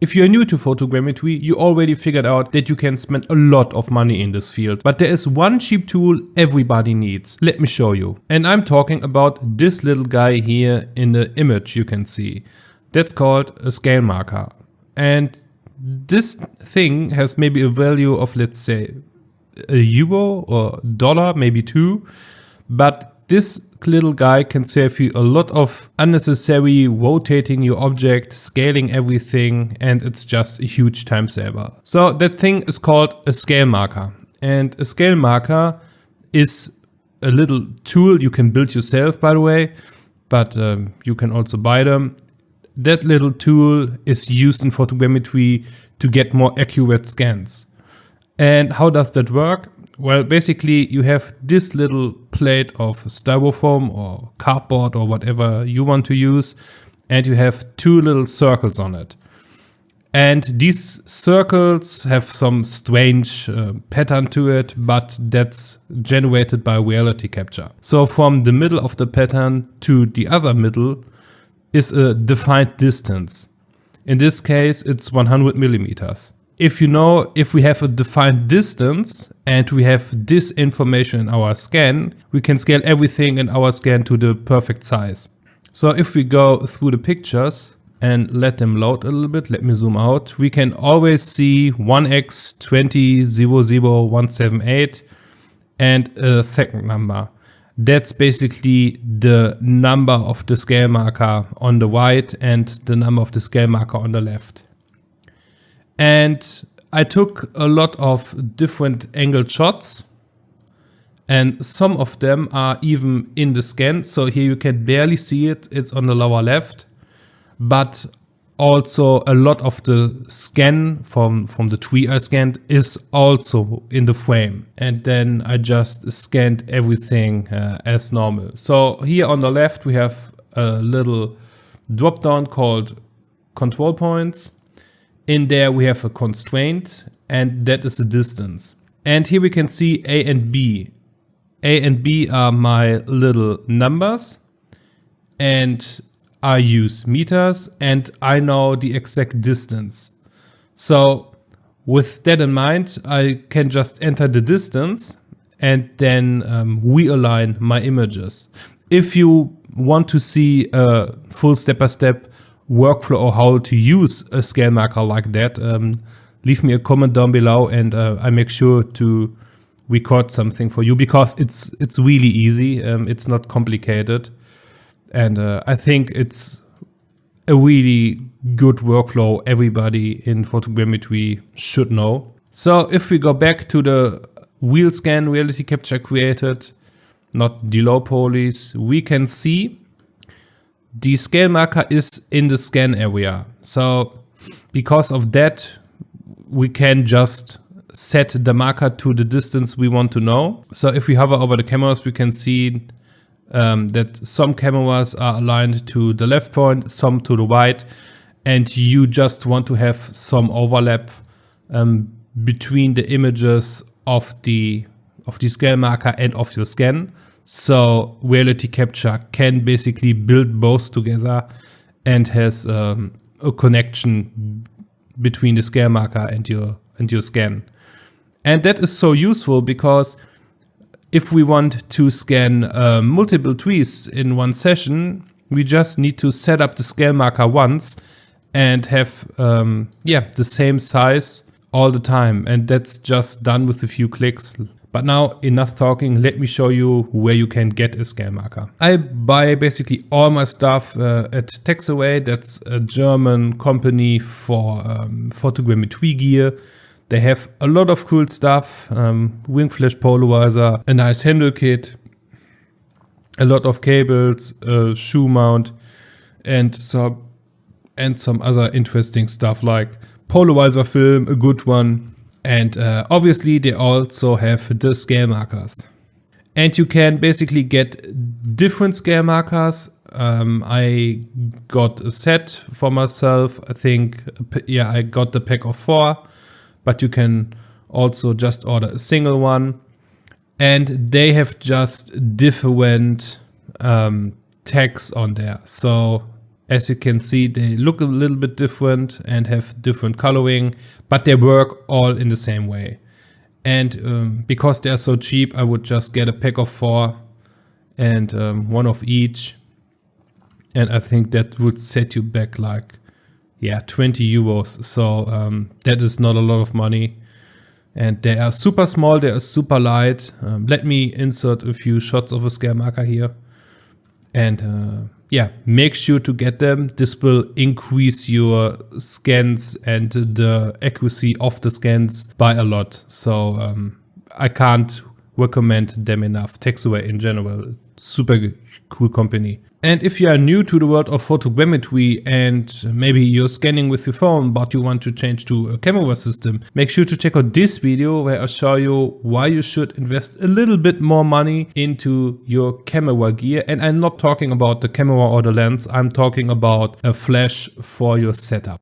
If you're new to photogrammetry, you already figured out that you can spend a lot of money in this field. But there is one cheap tool everybody needs. Let me show you. And I'm talking about this little guy here in the image you can see. That's called a scale marker. And this thing has maybe a value of, let's say, €1 or dollar, maybe $2. But this little guy can save you a lot of unnecessary rotating your object, scaling everything, and it's just a huge time saver. So that thing is called a scale marker. And a scale marker is a little tool you can build yourself, by the way, but you can also buy them. That little tool is used in photogrammetry to get more accurate scans. And how does that work? Well, basically you have this little plate of styrofoam or cardboard or whatever you want to use, and you have two little circles on it. And these circles have some strange pattern to it, but that's generated by reality capture. So from the middle of the pattern to the other middle is a defined distance. In this case, it's 100 millimeters. If we have a defined distance and we have this information in our scan, we can scale everything in our scan to the perfect size. So if we go through the pictures and let them load a little bit, let me zoom out, we can always see 1x 2000178 and a second number. That's basically the number of the scale marker on the right and the number of the scale marker on the left. And I took a lot of different angled shots, and some of them are even in the scan. So here you can barely see it, it's on the lower left, but also a lot of the scan from the tree I scanned is also in the frame. And then I just scanned everything as normal. So here on the left we have a little drop down called control points. In there we have a constraint, and that is the distance. And here we can see A and B. A and B are my little numbers, and I use meters, and I know the exact distance. So with that in mind, I can just enter the distance and then realign my images. If you want to see a full step-by-step workflow or how to use a scale marker like that, leave me a comment down below, and I make sure to record something for you, because it's really easy. It's not complicated, and I think it's a really good workflow everybody in photogrammetry should know. So if we go back to the real scan reality capture created, not the low polys, we can see the scale marker is in the scan area. So because of that, we can just set the marker to the distance we want to know. So if we hover over the cameras, we can see that some cameras are aligned to the left point, some to the right, and you just want to have some overlap between the images of the scale marker and of your scan. So reality capture can basically build both together and has a connection between the scale marker and your scan. And that is so useful, because if we want to scan multiple trees in one session, we just need to set up the scale marker once and have the same size all the time. And that's just done with a few clicks. But now enough talking, let me show you where you can get a scale marker. I buy basically all my stuff at Taxaway. That's a German company for photogrammetry gear. They have a lot of cool stuff, wing flash polarizer, a nice handle kit, a lot of cables, a shoe mount, and some other interesting stuff like polarizer film, a good one. And obviously they also have the scale markers. And you can basically get different scale markers. I got a set for myself. I think, I got the pack of 4. But you can also just order a single one. And they have just different tags on there. So As you can see, they look a little bit different and have different coloring, but they work all in the same way. And because they are so cheap, I would just get a pack of 4 and one of each. And I think that would set you back like, yeah, 20 euros. So that is not a lot of money. And they are super small, they are super light. Let me insert a few shots of a scale marker here. And yeah, make sure to get them. This will increase your scans and the accuracy of the scans by a lot. So I can't recommend them enough. Taxaway in general, super cool company. And if you are new to the world of photogrammetry and maybe you're scanning with your phone but you want to change to a camera system, make sure to check out this video where I show you why you should invest a little bit more money into your camera gear. And I'm not talking about the camera or the lens, I'm talking about a flash for your setup.